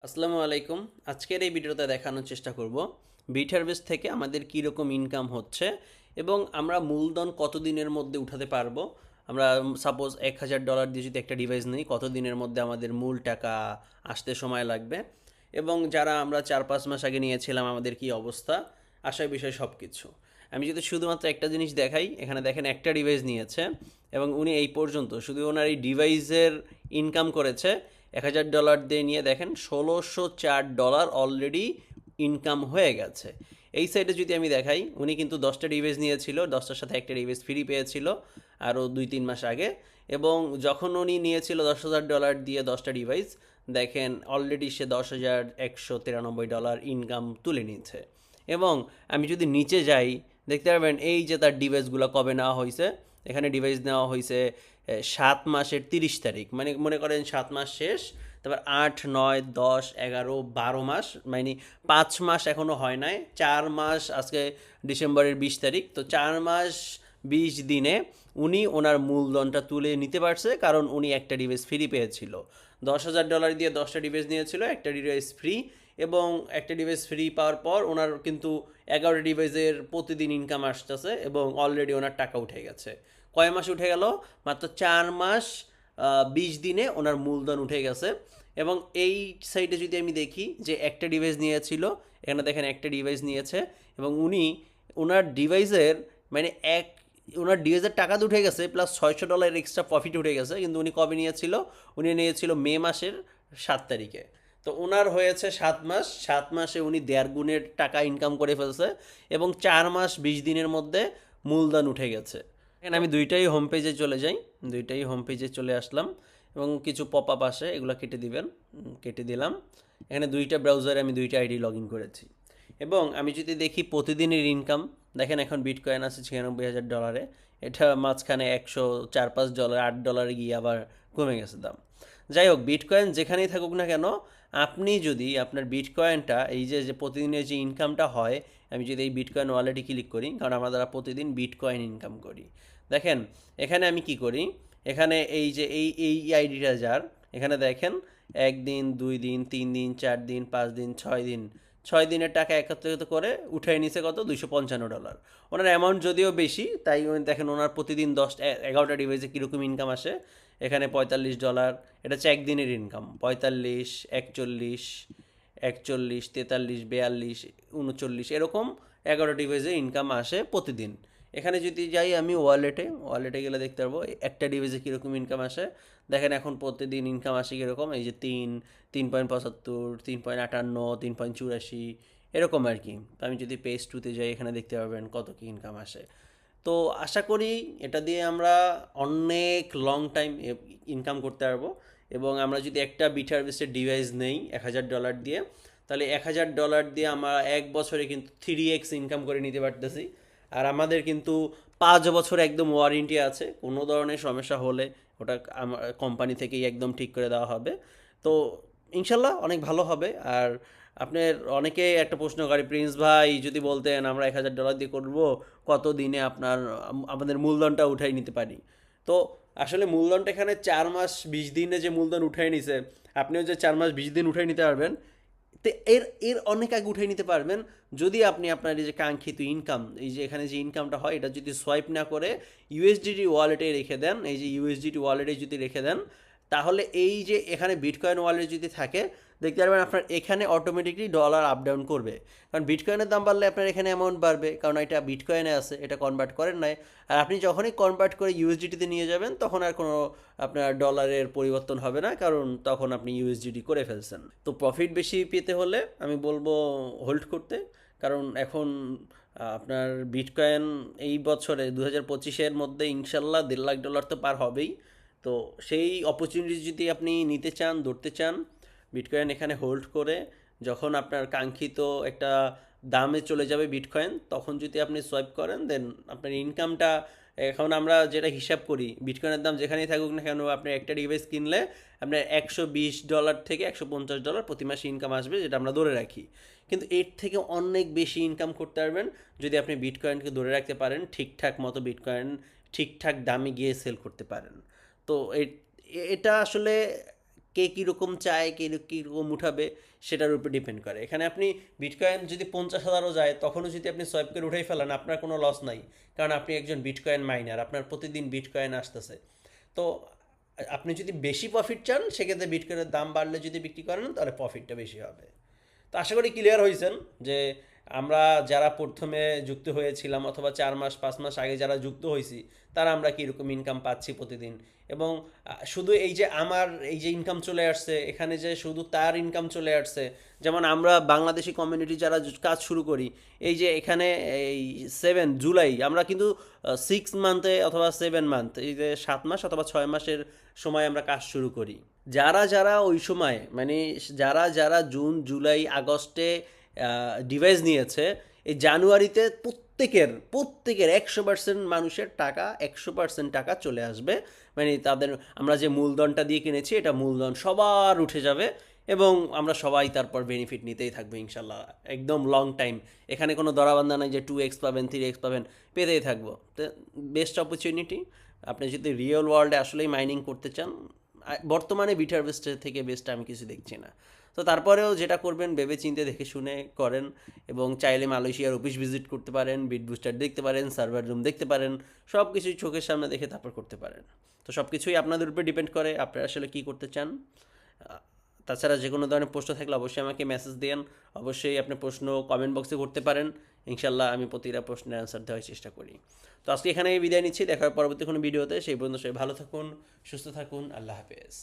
আসসালামু আলাইকুম। আজকের এই ভিডিওতে দেখানোর চেষ্টা করব বিটহারভেস্ট থেকে আমাদের কী রকম ইনকাম হচ্ছে এবং আমরা মূলধন কত দিনের মধ্যে উঠাতে পারবো। আমরা সাপোজ $1000 দিয়ে যদি একটা ডিভাইস নিই, কত দিনের মধ্যে আমাদের মূল টাকা আসতে সময় লাগবে এবং যারা আমরা 4-5 মাস আগে নিয়েছিলাম আমাদের কি অবস্থা, আশায় বিষয় সব কিছু। আমি যদি শুধুমাত্র একটা জিনিস দেখাই, এখানে দেখেন একটা ডিভাইস নিয়েছে এবং উনি এই পর্যন্ত শুধু ওনার এই ডিভাইসের ইনকাম করেছে $1000 দিয়ে। নিয়ে দেখেন $1604 অলরেডি ইনকাম হয়ে গেছে। এই সাইডে যদি আমি দেখাই, উনি কিন্তু 10টা ডিভাইস নিয়েছিল, 10টার সাথে একটা ডিভাইস ফ্রি পেয়েছিল আরও 2-3 মাস আগে। এবং যখন উনি নিয়েছিল $10,000 দিয়ে 10টা ডিভাইস, দেখেন অলরেডি সে $10,193 ইনকাম তুলে নিয়েছে। এবং আমি যদি নিচে যাই, দেখতে পারবেন এই যে তার ডিভাইসগুলো কবে নেওয়া হয়েছে। এখানে ডিভাইস নেওয়া হয়েছে 7 মাসের 30 তারিখ, মানে মনে করেন 7 মাস শেষ, তারপর 8, 9, 10, 11, 12 মাস, মানে 5 মাস এখনও হয় নাই। 4 মাস, আজকে ডিসেম্বরের 20 তারিখ, তো 4 মাস 20 দিনে উনি ওনার মূলধনটা তুলে নিতে পারছে, কারণ উনি একটা ডিভাইস ফ্রি পেয়েছিল। $10,000 দিয়ে 10টা ডিভাইস নিয়েছিল, একটা ডিভাইস ফ্রি। এবং একটা ডিভাইস ফ্রি পাওয়ার পর ওনার কিন্তু 11টা ডিভাইসের প্রতিদিন ইনকাম আসতেছে এবং অলরেডি ওনার টাকা উঠে গেছে। কয় মাস উঠে গেল? মাত্র 4 মাস 20 দিনে ওনার মূলধন উঠে গেছে। এবং এই সাইডে যদি আমি দেখি যে একটা ডিভাইস নিয়েছিল, এখানে দেখেন একটা ডিভাইস নিয়েছে এবং উনি ওনার ডিভাইসের মানে ওনার ডিভাইসের টাকা তো উঠে গেছে, প্লাস $600 এক্সট্রা প্রফিট উঠে গেছে। কিন্তু উনি কবে নিয়েছিল? উনি নিয়েছিল মে মাসের 7 তারিখে। তো ওনার হয়েছে 7 মাস, 7 মাসে উনি 1.5 গুণের টাকা ইনকাম করে ফেলছে এবং 4 মাস 20 দিনের মধ্যে মূলধন উঠে গেছে। এখানে আমি দুইটাই হোম পেজে চলে যাই, দুইটাই হোম পেজে চলে আসলাম এবং কিছু পপ আপ আসে, এগুলো কেটে দিবেন। কেটে দিলাম। এখানে দুইটা ব্রাউজারে আমি দুইটা আইডি লগ ইন করেছি এবং আমি যদি দেখি প্রতিদিনের ইনকাম, দেখেন এখন বিটকয়েন আছে $96,000। এটা মাঝখানে $104-5, $8 গিয়ে আবার কমে গেছে দাম। যাই হোক, বিটকয়েন যেখানেই থাকুক না কেন, আপনি যদি আপনার বিটকয়েনটা এই যে যে প্রতিদিনের যে ইনকামটা হয়, আমি যদি এই বিটকয়েন ওয়ালেটে ক্লিক করি, কারণ আমরা দ্বারা প্রতিদিন বিটকয়েন ইনকাম করি। দেখেন এখানে আমি কি করি, এখানে এই যে এই আইডিটা যার, এখানে দেখেন 1 দিন, 2 দিন, 3 দিন, 4 দিন, 5 দিন, 6 দিন, 6 দিনের টাকা একত্রিত করে উঠাই নিছে কত? $255। ওনার অ্যামাউন্ট যদিও বেশি, তাই দেখেন ওনার প্রতিদিন 11টা ডিভাইসে কীরকম ইনকাম আসে। এখানে $45, এটা হচ্ছে একদিনের ইনকাম। 45, 41, 41, 43, 42, 39, এরকম 11 ডিভাইসে ইনকাম আসে প্রতিদিন। এখানে যদি যাই আমি ওয়ালেটে, ওয়ালেটে গেলে দেখতে পারবো একটা ডিভাইসে কীরকম ইনকাম আসে। দেখেন এখন প্রতিদিন ইনকাম আসে কীরকম, এই যে 3.75, 3.58, 3.84, এরকম আর কি। তো আমি যদি পেজ 2-তে যাই, এখানে দেখতে পাবেন কত কি ইনকাম আসে। তো আশা করি এটা দিয়ে আমরা অনেক লং টাইম ইনকাম করতে পারবো। এবং আমরা যদি একটা বিটহারভেস্টের ডিভাইস নেই $1,000 দিয়ে, তাহলে $1,000 দিয়ে আমরা 1 বছরে কিন্তু 3x ইনকাম করে নিতে পারতেছি। আর আমাদের কিন্তু 5 বছর একদম ওয়ারেন্টি আছে, কোনো ধরনের সমস্যা হলে ওটা আমার কোম্পানি থেকেই একদম ঠিক করে দেওয়া হবে। তো ইনশাল্লাহ অনেক ভালো হবে। আর আপনার অনেকে একটা প্রশ্ন করে, প্রিন্স ভাই যদি বলতেন আমরা $1,000 দিয়ে করব, কত দিনে আপনার আমাদের মূলধনটা উঠাই নিতে পারি। তো আসলে মূলধনটা এখানে 4 মাস 20 দিনে যে মূলধন উঠাই নিছে, আপনিও যে 4 মাস 20 দিন উঠাই নিতে পারবেন। তো এর এর অনেক আগে উঠাই নিতে পারবেন, যদি আপনি আপনার এই যে কাঙ্ক্ষিত ইনকাম, এই যে এখানে যে ইনকামটা হয়, এটা যদি সোয়াইপ না করে ইউএসডিটি ওয়ালেটে রেখে দেন, এই যে ইউএসডিটি ওয়ালেটে যদি রেখে দেন, তাহলে এই যে এখানে বিটকয়েন ওয়ালেট যদি থাকে, দেখতে পারবেন আপনার এখানে অটোমেটিকলি ডলার আপ ডাউন করবে। কারণ বিটকয়েনের দাম বাড়লে আপনার এখানে অ্যামাউন্ট বাড়বে, কারণ এটা বিটকয়েনে আছে, এটা কনভার্ট করেন নাই। আর আপনি যখনই কনভার্ট করে ইউএসডিটিতে নিয়ে যাবেন, তখন আর কোনো আপনার ডলারের পরিবর্তন হবে না, কারণ তখন আপনি ইউএসডিটি করে ফেলছেন। তো প্রফিট বেশি পেতে হলে আমি বলবো হোল্ড করতে, কারণ এখন আপনার বিটকয়েন এই বছরে 2025-এর মধ্যে ইনশাল্লাহ $1.5 লাখ তো পার হবেই। তো সেই অপরচুনিটি যদি আপনি নিতে চান, ধরতে চান, বিটকয়েন এখানে হোল্ড করে যখন আপনার কাঙ্ক্ষিত একটা দামে চলে যাবে বিটকয়েন, তখন যদি আপনি সোয়াইপ করেন, দেন আপনার ইনকামটা, এখন আমরা যেটা হিসাব করি, বিটকয়েনের দাম যেখানেই থাকুক না কেন, আপনি একটা ডিভাইস কিনলে আপনার $120 থেকে $150 প্রতি মাসে ইনকাম আসবে, যেটা আমরা ধরে রাখি। কিন্তু এর থেকে অনেক বেশি ইনকাম করতে পারবেন যদি আপনি বিটকয়েনকে ধরে রাখতে পারেন, ঠিকঠাক মতো বিটকয়েন ঠিকঠাক দামে গিয়ে সেল করতে পারেন। তো এটা আসলে কে কীরকম চায়, কে কীরকম উঠাবে সেটার উপর ডিপেন্ড করে। এখানে আপনি বিটকয়েন যদি 50,000ও যায় তখনও যদি আপনি সোয়াইপ করে উঠাই ফেলেন আপনার কোনো লস নাই, কারণ আপনি একজন বিটকয়েন মাইনার, আপনার প্রতিদিন বিটকয়েন আসতেছে। তো আপনি যদি বেশি প্রফিট চান সেক্ষেত্রে বিটকয়েনের দাম বাড়লে যদি বিক্রি করেন তাহলে প্রফিটটা বেশি হবে। তো আশা করি ক্লিয়ার হয়েছেন যে আমরা যারা প্রথমে যুক্ত হয়েছিলাম অথবা 4 মাস 5 মাস আগে যারা যুক্ত হয়েছি তারা আমরা কীরকম ইনকাম পাচ্ছি প্রতিদিন। এবং শুধু এই যে আমার এই যে ইনকাম চলে আসছে এখানে যে শুধু তার ইনকাম চলে আসছে, যেমন আমরা বাংলাদেশি কমিউনিটি যারা কাজ শুরু করি, এই যে এখানে এই 7 জুলাই আমরা কিন্তু 6 মান্থে অথবা 7 মান্থ, এই যে 7 মাস অথবা 6 মাসের সময় আমরা কাজ শুরু করি। যারা যারা ওই সময় মানে যারা যারা জুন জুলাই আগস্টে ডিভাইস নিয়েছে, এই জানুয়ারিতে প্রত্যেকের 100% মানুষের টাকা 100% টাকা চলে আসবে। মানে তাদের আমরা যে মূলধনটা দিয়ে কিনেছি এটা মূলধন সবার উঠে যাবে এবং আমরা সবাই তারপর বেনিফিট নিতেই থাকবো ইনশাল্লাহ একদম লং টাইম। এখানে কোনো দরাবান্ধা নাই যে 2x পাবেন 3x পাবেন, পেতেই থাকবো। তো বেস্ট অপরচুনিটি, আপনি যদি রিয়েল ওয়ার্ল্ডে আসলেই মাইনিং করতে চান, বর্তমানে বিট হারভেস্টের থেকে বেস্ট আমি কিছু দেখছি না। তো তারপরেও যেটা করবেন ভেবে চিন্তে দেখে শুনে করেন, এবং চাইলে মালয়েশিয়ার অফিস ভিজিট করতে পারেন, বিট বুস্টার দেখতে পারেন, সার্ভার রুম দেখতে পারেন, সব কিছুই চোখের সামনে দেখে তারপর করতে পারেন। তো সব কিছুই আপনাদের উপর ডিপেন্ড করে আপনারা আসলে কী করতে চান। তাছাড়া যে কোনো ধরনের প্রশ্ন থাকলে অবশ্যই আমাকে মেসেজ দেন, অবশ্যই আপনি প্রশ্ন কমেন্ট বক্সে করতে পারেন, ইনশাল্লাহ আমি প্রতিটা প্রশ্নের অ্যান্সার দেওয়ার চেষ্টা করি। তো আজকে এখানে বিদায় নিচ্ছি, দেখা হবে পরবর্তী কোনো ভিডিওতে। সেই পর্যন্ত সবাই ভালো থাকুন, সুস্থ থাকুন, আল্লাহ হাফেজ।